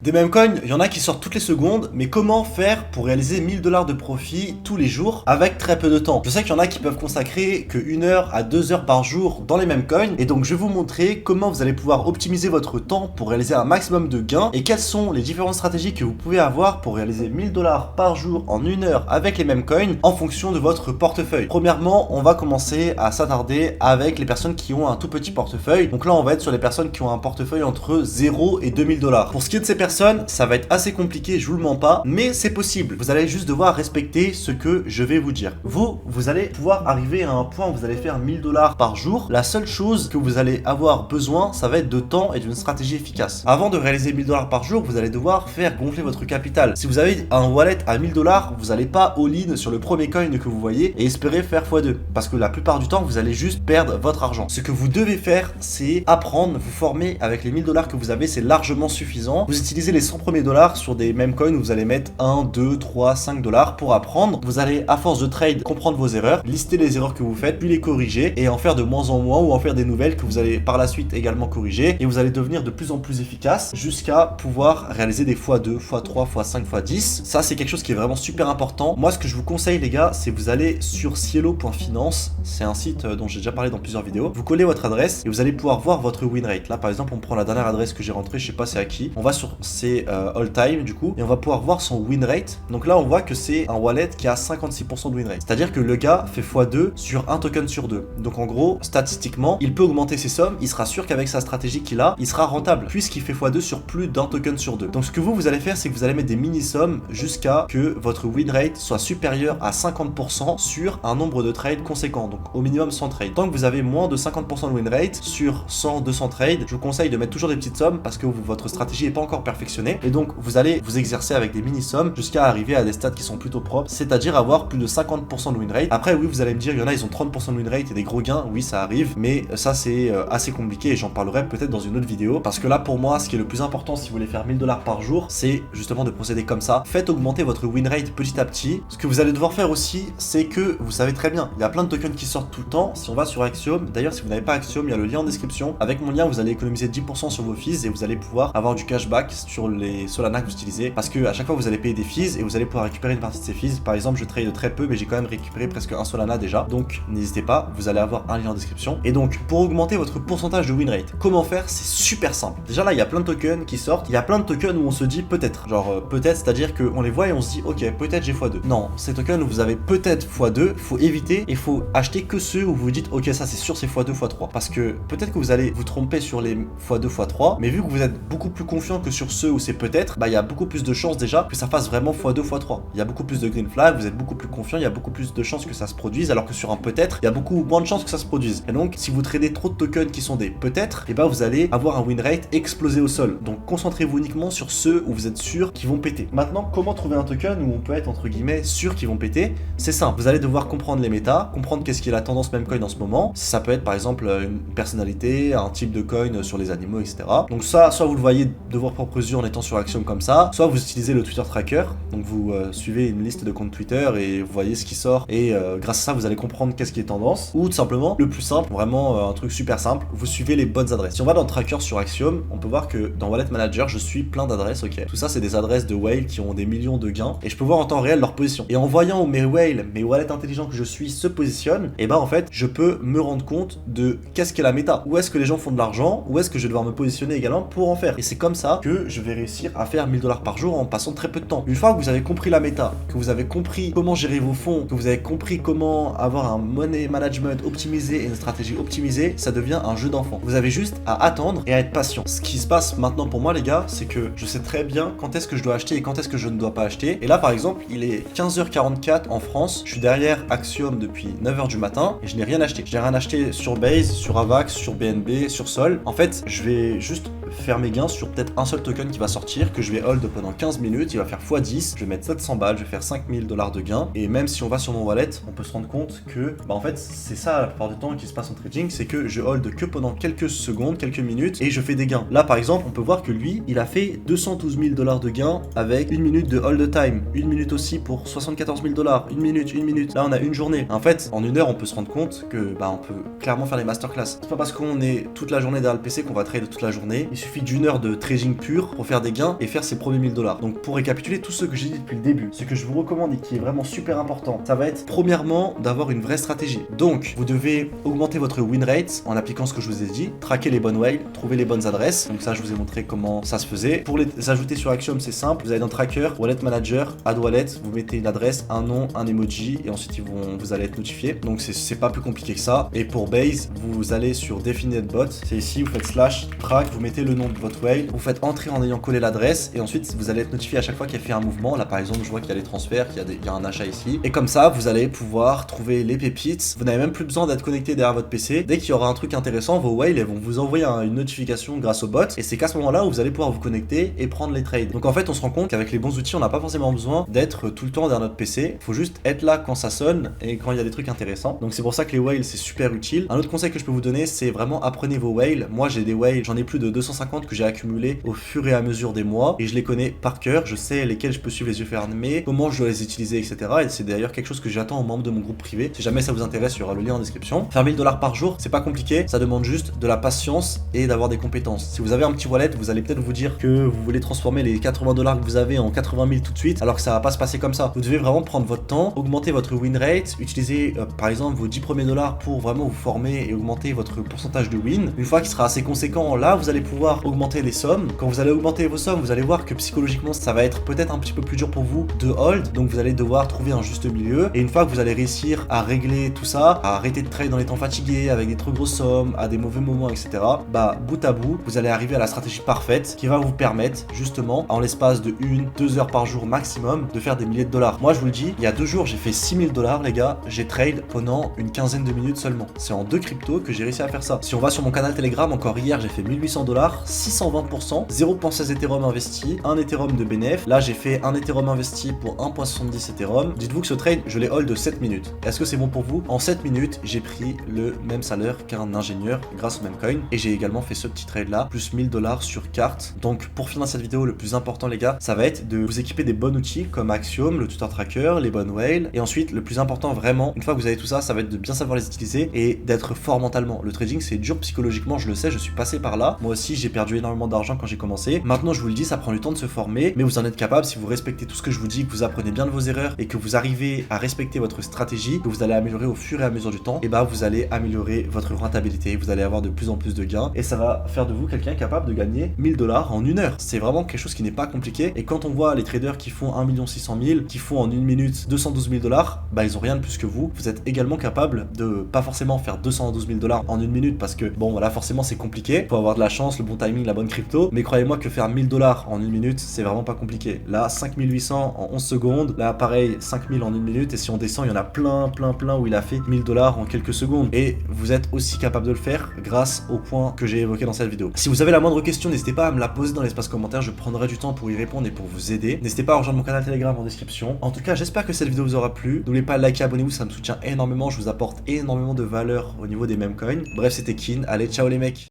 Des meme coins, il y en a qui sortent toutes les secondes, mais comment faire pour réaliser 1000 $ de profit tous les jours avec très peu de temps? Je sais qu'il y en a qui peuvent consacrer que 1 heure à 2 heures par jour dans les meme coins, et donc je vais vous montrer comment vous allez pouvoir optimiser votre temps pour réaliser un maximum de gains, et quelles sont les différentes stratégies que vous pouvez avoir pour réaliser 1000 $ par jour en 1 heure avec les meme coins en fonction de votre portefeuille. Premièrement, on va commencer à s'attarder avec les personnes qui ont un tout petit portefeuille. Donc là, on va être sur les personnes qui ont un portefeuille entre 0 et 2000 $. Pour ce qui est de ces personnes, ça va être assez compliqué, je vous le mens pas, mais c'est possible. Vous allez juste devoir respecter ce que je vais vous dire. Vous allez pouvoir arriver à un point où vous allez faire 1000 $ par jour. La seule chose que vous allez avoir besoin, ça va être de temps et d'une stratégie efficace. Avant de réaliser 1000 $ par jour, vous allez devoir faire gonfler votre capital. Si vous avez un wallet à 1000 $, vous n'allez pas all-in sur le premier coin que vous voyez et espérer faire x2. Parce que la plupart du temps, vous allez juste perdre votre argent. Ce que vous devez faire, c'est apprendre, vous former avec les 1000 $ que vous avez, c'est largement suffisant. Vous utilisez les 100 premiers dollars sur des meme coins où vous allez mettre 1, 2, 3, 5 $ pour apprendre. Vous allez, à force de trade, comprendre vos erreurs, lister les erreurs que vous faites, puis les corriger et en faire de moins en moins ou en faire des nouvelles que vous allez par la suite également corriger, et vous allez devenir de plus en plus efficace jusqu'à pouvoir réaliser des x2, x3, x5, x10. Ça, c'est quelque chose qui est vraiment super important. Moi, ce que je vous conseille, les gars, c'est vous allez sur cielo.finance. C'est un site dont j'ai déjà parlé dans plusieurs vidéos. Vous collez votre adresse et vous allez pouvoir voir votre win rate. Là, par exemple, on prend la dernière adresse que j'ai rentrée, je sais pas c'est à qui. On va sur c'est all time du coup et on va pouvoir voir son win rate. Donc là, on voit que c'est un wallet qui a 56% de win rate. C'est-à-dire que le gars fait x2 sur un token sur 2. Donc en gros, statistiquement, il peut augmenter ses sommes. Il sera sûr qu'avec sa stratégie qu'il a, il sera rentable puisqu'il fait x2 sur plus d'un token sur 2. Donc ce que vous allez faire, c'est que vous allez mettre des mini-sommes jusqu'à que votre win rate soit supérieur à 50% sur un nombre de trades conséquent. Donc au minimum 100 trades. Tant que vous avez moins de 50% de win rate sur 100, 200 trades, je vous conseille de mettre toujours des petites sommes parce que votre stratégie n'est pas encore perfectionnée. Et donc vous allez vous exercer avec des mini-sommes jusqu'à arriver à des stats qui sont plutôt propres, c'est-à-dire avoir plus de 50% de win rate. Après oui, vous allez me dire, il y en a, ils ont 30% de win rate et des gros gains. Oui, ça arrive, mais ça c'est assez compliqué et j'en parlerai peut-être dans une autre vidéo. Parce que là, pour moi, ce qui est le plus important si vous voulez faire 1000 $ par jour, c'est justement de procéder comme ça. Faites augmenter votre win rate petit à petit. Ce que vous allez devoir faire aussi, c'est que vous savez très bien, il y a plein de tokens qui sortent tout le temps. Si on va sur Axiom, d'ailleurs, si vous n'avez pas Axiom, il y a le lien en description. Avec mon lien, vous allez économiser 10% sur vos fees et vous allez pouvoir avoir du cashback sur les Solana que vous utilisez. Parce que à chaque fois, vous allez payer des fees et vous allez pouvoir récupérer une partie de ces fees. Par exemple, je trade très peu, mais j'ai quand même récupéré presque un Solana déjà. Donc, n'hésitez pas, vous allez avoir un lien en description. Et donc, pour augmenter votre pourcentage de win rate, comment faire? C'est super simple. Déjà là, il y a plein de tokens qui sortent. Il y a plein de tokens où on se dit peut-être. Genre, peut-être, c'est-à-dire qu'on les voit et on se dit, ok, peut-être j'ai x2. Non, ces tokens où vous avez peut-être x2, faut éviter et faut acheter que ceux où vous dites, ok, ça c'est sûr, c'est x2, x3. Parce que peut-être que vous allez vous tromper sur les x2, x3, mais vu que vous êtes beaucoup plus confiant que sur ceux où c'est peut-être, bah il y a beaucoup plus de chances déjà que ça fasse vraiment x2, x3. Il y a beaucoup plus de green flag, vous êtes beaucoup plus confiant, il y a beaucoup plus de chances que ça se produise, alors que sur un peut-être, il y a beaucoup moins de chances que ça se produise. Et donc, si vous tradez trop de tokens qui sont des peut-être, et bah vous allez avoir un win rate explosé au sol. Donc, concentrez-vous uniquement sur ceux où vous êtes sûr qu'ils vont péter. Maintenant, comment trouver un token où on peut être entre guillemets sûr qu'ils vont péter? C'est simple. Vous allez devoir comprendre les méta, comprendre qu'est-ce qui est la tendance meme coin en ce moment. Ça peut être par exemple une personnalité, un type de coin sur les animaux, etc. Donc ça, soit vous le voyez de vos propres yeux en étant sur Axiom comme ça, soit vous utilisez le Twitter Tracker. Donc vous suivez une liste de comptes Twitter et vous voyez ce qui sort et grâce à ça, vous allez comprendre qu'est-ce qui est tendance. Ou tout simplement, le plus simple, vraiment un truc super simple, vous suivez les bonnes adresses. Si on va dans le Tracker sur Axiom, on peut voir que dans Wallet Manager, je suis plein d'adresses, ok. Tout ça, c'est des adresses de whale qui ont des millions de gains et je peux voir en temps réel leur position. Et en voyant où mes whales, mes wallets intelligents que je suis se positionnent, et bah en fait, je peux me rendre compte de qu'est-ce qu'est la méta. Où est-ce que les gens font de l'argent, où est-ce que je vais devoir me positionner également pour en faire. Et c'est comme ça que je vais réussir à faire 1000 $ par jour en passant très peu de temps. Une fois que vous avez compris la méta, que vous avez compris comment gérer vos fonds, que vous avez compris comment avoir un money management optimisé et une stratégie optimisée, ça devient un jeu d'enfant. Vous avez juste à attendre et à être patient. Ce qui se passe maintenant pour moi, les gars, c'est que je sais très bien quand est-ce que je dois acheter et quand est-ce que je ne dois pas acheter. Et là, par exemple, il est 15h44 en France. Je suis derrière Axiom depuis 9h du matin et je n'ai rien acheté. Je n'ai rien acheté sur Base, sur Avax, sur BNB, sur Sol. En fait, je vais juste faire mes gains sur peut-être un seul token qui va sortir, que je vais hold pendant 15 minutes, il va faire x10, je vais mettre 700 balles, je vais faire 5000 $ de gains, et même si on va sur mon wallet, on peut se rendre compte que, bah en fait, c'est ça la plupart du temps qui se passe en trading, c'est que je hold que pendant quelques secondes, quelques minutes, et je fais des gains. Là, par exemple, on peut voir que lui, il a fait 212 000 $ de gains avec une minute de hold time, une minute aussi pour 74 000 $, une minute. Là, on a une journée. En fait, en une heure, on peut se rendre compte que, bah, on peut clairement faire des masterclass. C'est pas parce qu'on est toute la journée derrière le PC qu'on va trade toute la journée. Il suffit d'une heure de trading pur pour faire des gains et faire ses premiers 1000 $. Donc pour récapituler tout ce que j'ai dit depuis le début, ce que je vous recommande et qui est vraiment super important, ça va être premièrement d'avoir une vraie stratégie. Donc vous devez augmenter votre win rate en appliquant ce que je vous ai dit, traquer les bonnes whales, trouver les bonnes adresses. Donc ça je vous ai montré comment ça se faisait. Pour les ajouter sur Axiom c'est simple, vous allez dans Tracker, Wallet Manager, Add Wallet, vous mettez une adresse, un nom, un emoji et ensuite vous allez être notifié. Donc c'est pas plus compliqué que ça. Et pour Base, vous allez sur Definite Bot, c'est ici, vous faites slash track, vous mettez le nom de votre whale, vous faites entrer en ayant collé l'adresse et ensuite vous allez être notifié à chaque fois qu'il y a fait un mouvement. Là par exemple je vois qu'il y a les transferts, qu'il y a un achat ici. Et comme ça vous allez pouvoir trouver les pépites. Vous n'avez même plus besoin d'être connecté derrière votre PC. Dès qu'il y aura un truc intéressant, vos whales vont vous envoyer une notification grâce au bot et c'est qu'à ce moment là où vous allez pouvoir vous connecter et prendre les trades. Donc en fait on se rend compte qu'avec les bons outils on n'a pas forcément besoin d'être tout le temps derrière notre PC. Il faut juste être là quand ça sonne et quand il y a des trucs intéressants. Donc c'est pour ça que les whales c'est super utile. Un autre conseil que je peux vous donner c'est vraiment apprenez vos whales. Moi j'ai des whales, j'en ai plus de 250 que j'ai accumulé au fur et à mesure des mois et je les connais par cœur. Je sais lesquels je peux suivre les yeux fermés, comment je dois les utiliser, etc. Et c'est d'ailleurs quelque chose que j'attends aux membres de mon groupe privé. Si jamais ça vous intéresse, il y aura le lien en description. Faire 1000 $ par jour, c'est pas compliqué, ça demande juste de la patience et d'avoir des compétences. Si vous avez un petit wallet, vous allez peut-être vous dire que vous voulez transformer les 80 $ que vous avez en 80 000 tout de suite, alors que ça va pas se passer comme ça. Vous devez vraiment prendre votre temps, augmenter votre win rate, utiliser par exemple vos 10 premiers dollars pour vraiment vous former et augmenter votre pourcentage de win. Une fois qu'il sera assez conséquent, là vous allez pouvoir augmenter les sommes. Quand vous allez augmenter vos sommes, vous allez voir que psychologiquement ça va être peut-être un petit peu plus dur pour vous de hold, donc vous allez devoir trouver un juste milieu. Et une fois que vous allez réussir à régler tout ça, à arrêter de trade dans les temps fatigués, avec des trop grosses sommes, à des mauvais moments, etc. Bah bout à bout, vous allez arriver à la stratégie parfaite qui va vous permettre justement en l'espace de 1-2 heures par jour maximum de faire des milliers de dollars. Moi je vous le dis, il y a 2 jours j'ai fait 6000 $, les gars, j'ai trade pendant une quinzaine de minutes seulement. C'est en 2 cryptos que j'ai réussi à faire ça. Si on va sur mon canal Telegram, encore hier j'ai fait 1800 $, 620%, 0.16 Ethereum investi, 1 Ethereum de bénéf. Là j'ai fait 1 Ethereum investi pour 1.70 Ethereum. Dites-vous que ce trade je l'ai hold de 7 minutes. Est-ce que c'est bon pour vous? En 7 minutes j'ai pris le même salaire qu'un ingénieur grâce au même coin et j'ai également fait ce petit trade là, plus 1000 $ sur carte. Donc pour finir cette vidéo, le plus important les gars, ça va être de vous équiper des bons outils comme Axiom, le tutor tracker, les bonnes whales et ensuite le plus important vraiment, une fois que vous avez tout ça, ça va être de bien savoir les utiliser et d'être fort mentalement. Le trading c'est dur psychologiquement, je le sais, je suis passé par là. Moi aussi j'ai perdu énormément d'argent quand j'ai commencé. Maintenant je vous le dis, ça prend du temps de se former, mais vous en êtes capable si vous respectez tout ce que je vous dis, que vous apprenez bien de vos erreurs et que vous arrivez à respecter votre stratégie, que vous allez améliorer au fur et à mesure du temps, et bah vous allez améliorer votre rentabilité, vous allez avoir de plus en plus de gains et ça va faire de vous quelqu'un capable de gagner 1000 $ en une heure. C'est vraiment quelque chose qui n'est pas compliqué et quand on voit les traders qui font 1 600 000, qui font en une minute 212 000 $, bah ils ont rien de plus que vous. Vous êtes également capable de pas forcément faire 212 000 $ en une minute parce que bon voilà forcément c'est compliqué, faut avoir de la chance, le bon timing, la bonne crypto, mais croyez-moi que faire 1000 $ en une minute c'est vraiment pas compliqué. Là 5800 en 11 secondes, là pareil 5000 en une minute et si on descend il y en a plein où il a fait 1000 $ en quelques secondes et vous êtes aussi capable de le faire grâce au point que j'ai évoqué dans cette vidéo. Si vous avez la moindre question, n'hésitez pas à me la poser dans l'espace commentaire, je prendrai du temps pour y répondre et pour vous aider. N'hésitez pas à rejoindre mon canal Telegram en description. En tout cas, j'espère que cette vidéo vous aura plu. N'oubliez pas de liker, abonnez-vous, ça me soutient énormément, je vous apporte énormément de valeur au niveau des meme coins. Bref, c'était Kin, allez ciao les mecs.